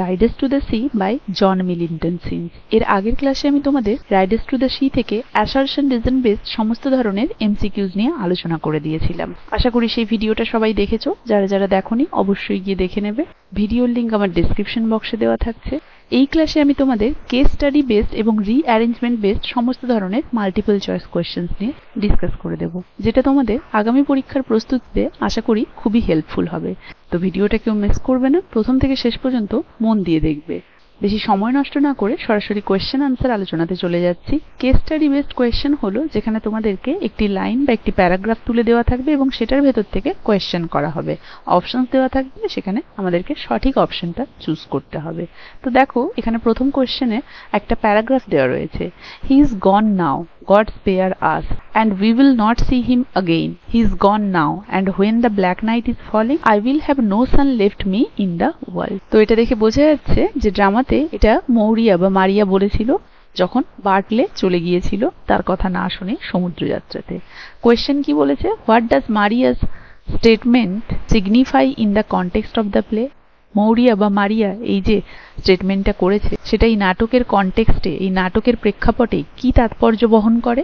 Riders to the sea by John Millington Synge. এর আগের ক্লাসে আমি তোমাদের রাইডার্স টু দ্য সি থেকে অ্যাসারশন রিজন বেসড সমস্ত ধরনের এমসিকিউজ নিয়ে আলোচনা করে দিয়েছিলাম। আশা করি সেই ভিডিওটা সবাই দেখেছো। যারা যারা দেখোনি অবশ্যই গিয়ে দেখে নেবে। ভিডিওর লিংক আমার ডেসক্রিপশন বক্সে দেওয়া থাকছে। এই ক্লাসে আমি তোমাদের কেস স্টাডি বেসড এবং রিঅ্যারেঞ্জমেন্ট বেসড সমস্ত ধরনের মাল্টিপল চয়েস কোয়েশ্চেন্স নিয়ে ডিসকাস করে দেব, যেটা তোমাদের আগামী পরীক্ষার প্রস্তুতিতে আশা করি খুবই হেল্পফুল হবে। তো ভিডিওটা কেউ মিস করবে না, প্রথম থেকে শেষ পর্যন্ত মন দিয়ে দেখবে। বেশি সময় নষ্ট না করে সরাসরি কোয়েশ্চেন আনসার আলোচনাতে চলে যাচ্ছি। কেস স্টাডি বেসড কোয়েশ্চেন হলো যেখানে তোমাদেরকে একটি লাইন বা একটি প্যারাগ্রাফ তুলে দেওয়া থাকবে এবং সেটার ভেতর থেকে কোয়েশ্চেন করা হবে। অপশনস দেওয়া থাকবে, সেখানে আমাদেরকে সঠিক অপশনটা চুজ করতে হবে। তো দেখো এখানে প্রথম কোয়েশ্চেনে একটা প্যারাগ্রাফ দেওয়া রয়েছে। He is gone now, God spare us, and we will not see him again. He is gone now, and when the black night is falling, I will have no son left me in the world. তো এটা দেখে বোঝা যাচ্ছে যে ড্রামাতে এটা মৌরিয়া বা মারিয়া বলেছিল যখন বার্টলে চলে গিয়েছিল তার কথা না শুনে সমুদ্র যাত্রাতে। কোয়েশ্চেন কি বলেছে? What does Maria's statement signify in the context of the play? Maurya বা মারিয়া এই যে স্টেটমেন্টটা করেছে সেটা এই নাটকের কনটেক্সটে, এই নাটকের প্রেক্ষাপটে কি তাৎপর্য বহন করে?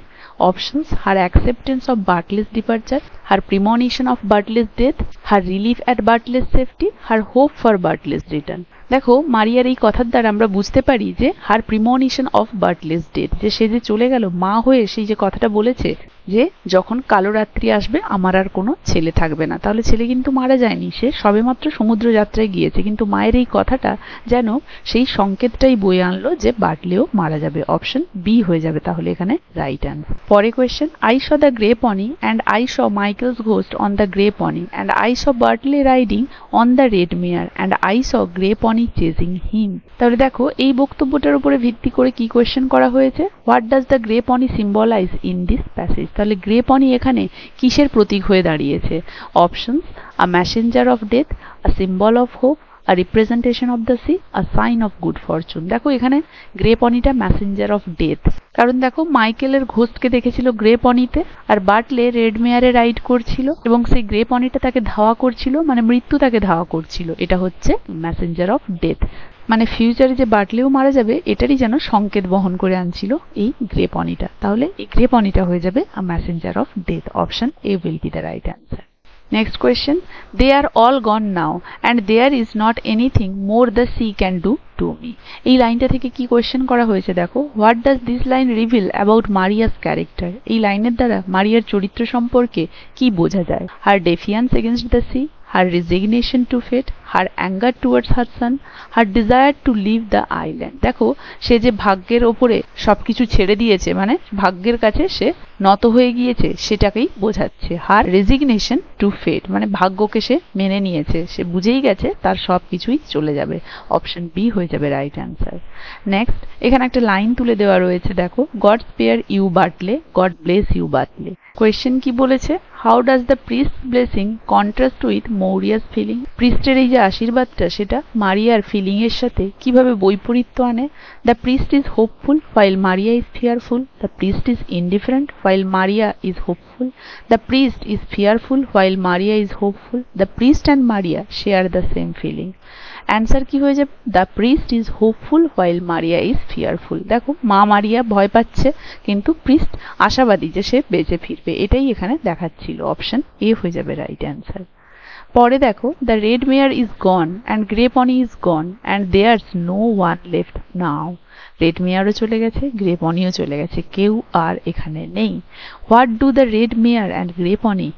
Options: her acceptance of Bartley's departure, her premonition of Bartley's death, her relief at Bartley's safety, her hope for Bartley's return. দেখো মারিয়ার এই কথার দ্বারা আমরা বুঝতে পারি যে her premonition of Bartley's death, যে সে যে চলে গেল মা হয়ে, সেই যে কথাটা বলেছে যে যখন কালো রাত্রি আসবে আমার আর কোনো ছেলে থাকবে না, তাহলে ছেলে কিন্তু মারা যায়নি, সে সবেমাত্র সমুদ্র যাত্রায় গিয়েছে। কিন্তু মায়ের এই কথাটা যেন সেই সংকেতটাই বয়ে আনলো যে বার্টলেও মারা যাবে। অপশন বি হয়ে যাবে তাহলে এখানে রাইট অ্যান্সার। পরে question: I saw the grey pony and I saw Michael's ghost on the grey pony and I saw Bartley riding on the red mare and I saw grey pony chasing him. তাহলে দেখো এই বক্তব্যটার উপরে ভিত্তি করে কি question করা হয়েছে? What does the grey pony symbolise in this passage? তাহলে গ্রে পনি এখানে কিসের প্রতীক হয়ে দাঁড়িয়েছে? অপশনস: a messenger of death, a symbol of hope, a representation of the sea, a sign of good fortune। দেখো এখানে গ্রে পনিটা মেসেঞ্জার অফ ডেথ, কারণ দেখো মাইকেলের ঘোস্টকে দেখেছিল গ্রে পনিতে, আর বার্টলে রেড মেয়ারে রাইড করছিল এবং সেই গ্রে পনিটা তাকে ধাওয়া করছিল, মানে মৃত্যু তাকে ধাওয়া করছিল। এটা হচ্ছে মেসেঞ্জার অফ ডেথ, মানে ফিউচারে যে বার্টলেও মারা যাবে এটারই যেন সংকেত বহন করে আনছিল এই গ্রে পনিটা। তাহলে এই গ্রে পনিটা হয়ে যাবে a messenger of death. Option A will be the right answer. Next question: they are all gone now and there is not anything more the sea can do to me। এই লাইনটা থেকে কি question করা হয়েছে দেখো? What does this line reveal about Maurya's character? এই লাইনের দ্বারা মারিয়ার চরিত্র সম্পর্কে কি বোঝা যায়? Her defiance against the sea, her resignation to fate, her anger towards her son, her desire to leave the island। দেখো সে যে ভাগ্যের ওপরে সবকিছু ছেড়ে দিয়েছে, মানে ভাগ্যের কাছে সে নত হয়ে গিয়েছে, সেটাকেই বোঝাচ্ছে। হার রেজিগনেশন টু ফেট, মানে ভাগ্যকে সে মেনে নিয়েছে, সে বুঝেই গেছে তার সব কিছুই চলে যাবে। অপশন বি হয়ে যাবে রাইট অ্যান্সার। নেক্সট এখানে একটা লাইন তুলে দেওয়া রয়েছে, দেখো God spare you Bartley, God bless you Bartley. Question কি বলেছে? How does the priest blessing contrast with Maurya's feeling? প্রিস্টের এই যে আশীর্বাদটা সেটা মারিয়ার ফিলিং এর সাথে কিভাবে বৈপরীত্য আনে? The priest is hopeful while Maria is fearful, the priest is indifferent while Maria is hopeful, the priest is fearful while Maria is hopeful, the priest and Maria share the same feeling। Answer কি হয়ে যাবে? The priest is hopeful while Maria is fearful। দেখো মা মারিয়া ভয় পাচ্ছে কিন্তু priest আশাবাদী যে সে বেঁচে ফিরবে, এটাই এখানে দেখাচ্ছিল। অপশন এ হয়ে যাবে রাইট অ্যান্সার। পরে দেখো the red mare is gone and grey pony is gone and there's no one left now. Red মেয়ারও চলে গেছে, গ্রে পনিও চলে গেছে, কেউ আর এখানে নেই। What do the red mare and grey pony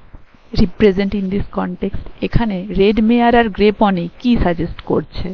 represent in this context? এখানে রেড মেয়ার আর গ্রে পনি কি সাজেস্ট করছে?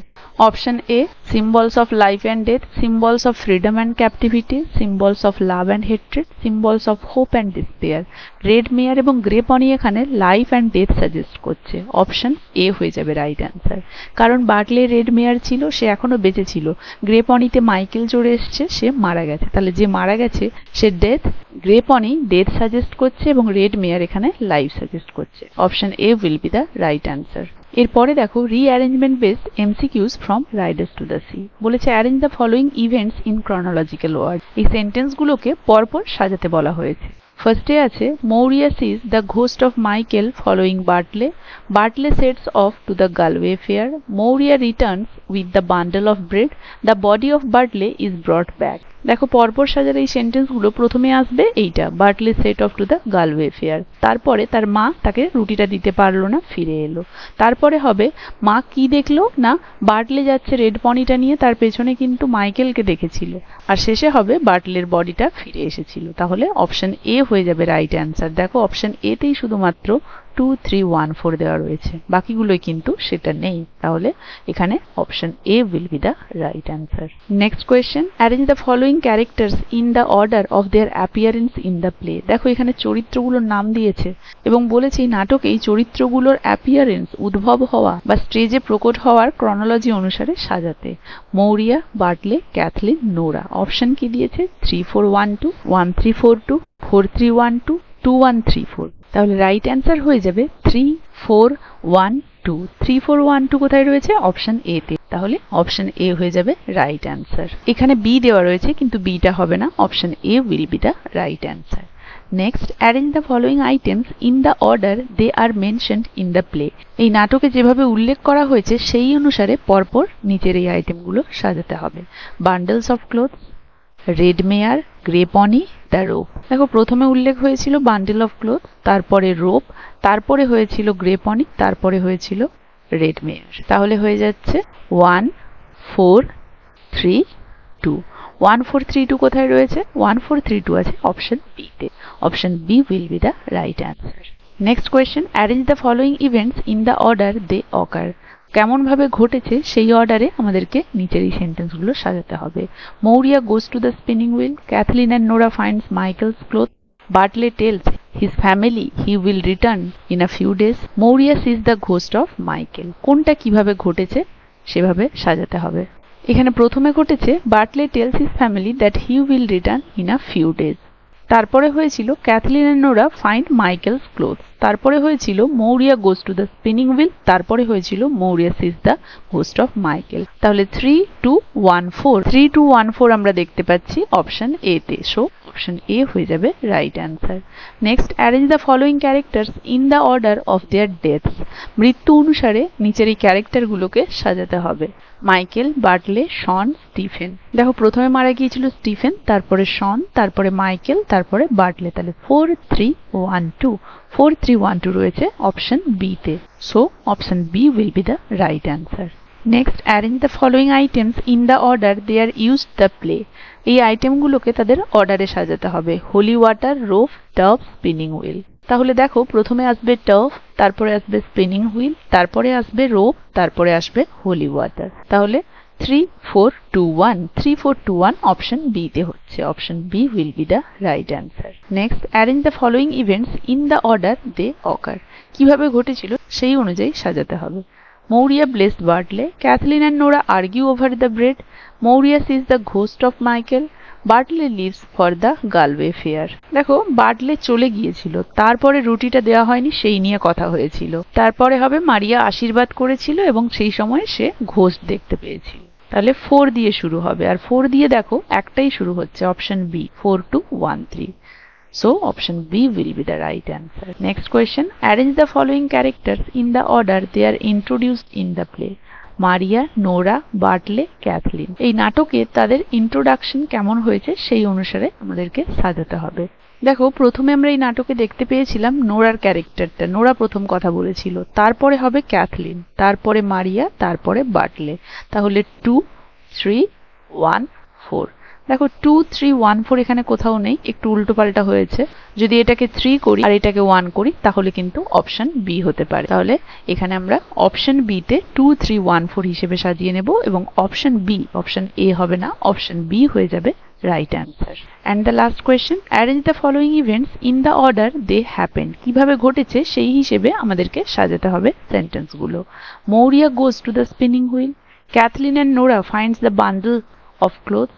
Option A symbols of life and death, symbols of freedom and captivity, symbols of love and hatred, symbols of hope and despair. Red mare এবং grey pony এখানে life and death suggest করছে। Option A হয়ে যাবে right answer, কারণ বার্টলে red মেয়ার ছিল, সে এখনো বেঁচে ছিল। গ্রে পনিতে মাইকেল জোরে এসছে, সে মারা গেছে, তাহলে যে মারা গেছে সে death, grey pony death suggest করছে এবং রেড মেয়ার এখানে লাইফ সাজেস্ট করছে। Option A will be the right answer. এরপরে দেখো rearrangement based MCQs from riders to the sea বলেছে। Arrange the following events in chronological order. এই সেন্টেন্সগুলোকে পরপর সাজাতে বলা হয়েছে। ফার্স্টে আছে Maurya sees the ghost of Michael following Bartley, Bartley sets off to the Galway fair, Maurya returns with the bundle of bread, the body of Bartley is brought back. দেখো পরপর সাজার এই সেন্টেন্সগুলো, প্রথমে আসবে এইটা Bartley set off to the Galway fair, তারপরে তার মা তাকে রুটিটা দিতে পারলো না, ফিরে এলো। তারপরে হবে মা কি দেখলো না বার্টলে যাচ্ছে রেড পনিটা নিয়ে, তার পেছনে কিন্তু মাইকেলকে দেখেছিল। আর শেষে হবে বার্টলের বডিটা ফিরে এসেছিল। তাহলে অপশন এ হয়ে যাবে রাইট অ্যান্সার। দেখো অপশন এতেই শুধুমাত্র 2, 3, 1, 4 দেওয়া রয়েছে, বাকিগুলোই কিন্তু সেটা নেই। তাহলে এখানে option A will be the right answer. Next question, arrange the following characters in the order of their appearance in the play. দেখো এখানে চরিত্রগুলোর নাম দিয়েছে এবং বলেছে এই নাটকে এই চরিত্রগুলোর অ্যাপিয়ারেন্স, উদ্ভব হওয়া বা স্টেজে প্রকট হওয়ার ক্রনোলজি অনুসারে সাজাতে। Maurya, Bartley, Cathleen, Nora. Option কি দিয়েছে? 3, 4, 1, 2, 1, 3, 4, 2, 4, 3, 1, 2, 2, 1, 3, 4। তাহলে রাইট অ্যান্সার হয়ে যাবে 3, 4, 1, 2। 3, 4, 1, 2 কোথায় রয়েছে? অপশন এ তে। তাহলে অপশন এ হয়ে যাবে রাইট অ্যান্সার। এখানে বি দেওয়া রয়েছে কিন্তু বিটা হবে না, option A will be the right answer. Next, arrange the following items in the order they are mentioned in the play. এই নাটকে যেভাবে উল্লেখ করা হয়েছে সেই অনুসারে পরপর নিচের এই আইটেমগুলো সাজাতে হবে। Bundles of clothes, red mare, grey pony, the rope. দেখো প্রথমে উল্লেখ হয়েছিল বান্ডেল অফ ক্লোথ, তারপরে রোপ, তারপরে হয়েছিল গ্রে পনি, তারপরে হয়েছিল রেড মেয়ার। তাহলে হয়ে যাচ্ছে 1, 4, 3, 2। 1, 4, 3, 2 কোথায় রয়েছে? 1, 4, 3, 2 আছে অপশন বি তে। Option B will be the right answer. Next question, arrange the following events in the order they occur. কেমন ভাবে ঘটেছে সেই অর্ডারে আমাদেরকে নিচের এই সেন্টেন্সগুলো সাজাতে হবে। Maurya goes to the spinning wheel, Cathleen and Nora finds Michael's cloth, Bartley tells his family he will return in a few days, Maurya sees the ghost of Michael. কোনটা কিভাবে ঘটেছে সেভাবে সাজাতে হবে। এখানে প্রথমে ঘটেছে Bartley tells his family that he will return in a few days. তারপরে হয়েছিল Cathleen and Nora find Michael's cloth. তারপরে হয়েছিল Maurya goes to the spinning wheel. তারপরে হয়েছিল Maurya sees the ghost of Michael. তাহলে 3, 2, 1, 4। 3, 2, 1, 4 আমরা দেখতে পাচ্ছি অপশন এ তে। সো অপশন এ হয়ে যাবে right answer. Next, arrange the following characters in the order of their deaths. মৃত্যু অনুসারে নিচের এই ক্যারেক্টারগুলোকে সাজাতে হবে। মাইকেল, বার্টলে, শন, স্টিফেন। দেখো প্রথমে মারা গিয়েছিল স্টিফেন, তারপরে শন, তারপরে মাইকেল, তারপরে বার্টলে। তাহলে 4, 3, 1, 2। 4, 3, 1, 2 রয়েছে অপশন বি তে। So option B will be the right answer. Next, arrange the following items in the order they are used the play. এই আইটেমগুলোকে তাদের অর্ডারে সাজাতে হবে। Holy water, rope, tub, spinning wheel. তাহলে দেখো প্রথমে আসবে টাব, তারপরে আসবে স্পিনিং হুইল, তারপরে আসবে রোপ, তারপরে আসবে হোলি ওয়াটার। তাহলে 3, 4, 2, 1। 3, 4, 2, 1 অপশন বি তে হচ্ছে। Option B will be the right answer. Next, arrange the following events in the order they occur. কিভাবে ঘটেছিল সেই অনুযায়ী সাজাতে হবে। Maurya blessed Bartley, Kathleen and Nora argue over the bread, Mauria sees the ghost of Michael, Bartley leaves for the Galway fair। দেখো বার্টলে চলে গিয়েছিল, তারপরে রুটিটা দেওয়া হয়নি সেই নিয়ে কথা হয়েছিল। তারপরে হবে মারিয়া আশীর্বাদ করেছিল এবং সেই সময় সে ঘোস্ট দেখতে পেয়েছিল। তাহলে 4 দিয়ে শুরু হবে, আর 4 দিয়ে দেখো একটাই শুরু হচ্ছে, option B 4, 2, 1, 3। So option B will be the right answer. Next question, arrange the following characters in the order they are introduced in the play. Maurya, Nora, Bartley, Cathleen. এই নাটকে তাদের ইন্ট্রোডাকশন কেমন হয়েছে সেই অনুসারে আমাদেরকে সাজাতে হবে। দেখো প্রথমে আমরা এই নাটকে দেখতে পেয়েছিলাম নোরার ক্যারেক্টারটা, নোরা প্রথম কথা বলেছিল, তারপরে হবে ক্যাথলিন, তারপরে মারিয়া, তারপরে বার্টলে। তাহলে 2, 3, 1, 4। দেখো 2, 3, 1, 4 এখানে কোথাও নেই, একটু উল্টো পাল্টা হয়েছে। যদি এটাকে 3 করি আর এটাকে 1 করি তাহলে কিন্তু অপশন বি হতে পারে। তাহলে এখানে আমরা অপশন বি তে 2, 3, 1, 4 হিসেবে সাজিয়ে নেব এবং অপশন বি, অপশন এ হবে না, অপশন বি হয়ে যাবে right answer. And the last question, arrange the following events in the order they happened. কিভাবে ঘটেছে সেই হিসেবে আমাদেরকে সাজাতে হবে সেন্টেন্সগুলো। Maurya goes to the spinning wheel, Cathleen and Nora finds the bundle of cloth,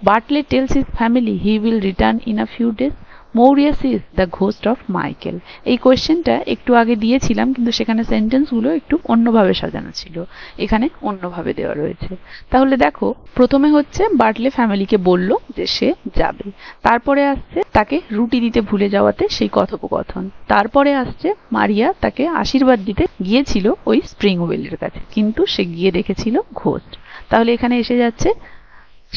Bartley tells his family he will return in a few days, Maurya's is the ghost of Michael. এই কোয়েশ্চেনটা একটু আগে দিয়েছিলাম, কিন্তু সেখানে সেন্টেন্সগুলো একটু অন্যভাবে সাজানো ছিল, এখানে অন্যভাবে দেওয়া রয়েছে। তাহলে দেখো, প্রথমে হচ্ছে বার্টলে ফ্যামিলিকে বলল যে সে যাবে, তারপরে আসছে তাকে রুটি দিতে ভুলে যাওয়াতে সেই কথোপকথন, তারপরে আসছে মারিয়া তাকে আশীর্বাদ দিতে গিয়েছিল ওই স্প্রিং ওয়েলের কাছে, কিন্তু সে গিয়ে দেখেছিল ঘোস্ট। তাহলে এখানে এসে যাচ্ছে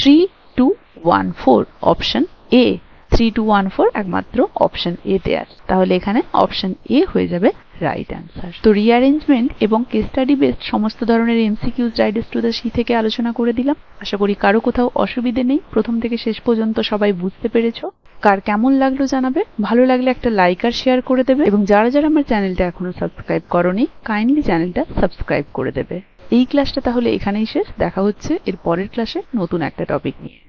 3-2-1-4 অপশন এ। 3-2-1-4 একমাত্র অপশন এ তে আছে, তাহলে এখানে অপশন এ হয়ে যাবে রাইট অ্যান্সার। তো রিঅ্যারেঞ্জমেন্ট এবং কেস স্টাডি বেসড সমস্ত ধরনের MCQs Riders to the sea থেকে আলোচনা করে দিলাম। আশা করি কারো কোথাও অসুবিধে নেই, প্রথম থেকে শেষ পর্যন্ত সবাই বুঝতে পেরেছো। কার কেমন লাগলো জানাবে, ভালো লাগলে একটা লাইক আর শেয়ার করে দেবে, এবং যারা যারা আমার চ্যানেলটা এখনো সাবস্ক্রাইব করোনি কাইন্ডলি চ্যানেলটা সাবস্ক্রাইব করে দেবে। এই ক্লাসটা তাহলে এখানেই শেষ, দেখা হচ্ছে এর পরের ক্লাসে নতুন একটা টপিক নিয়ে।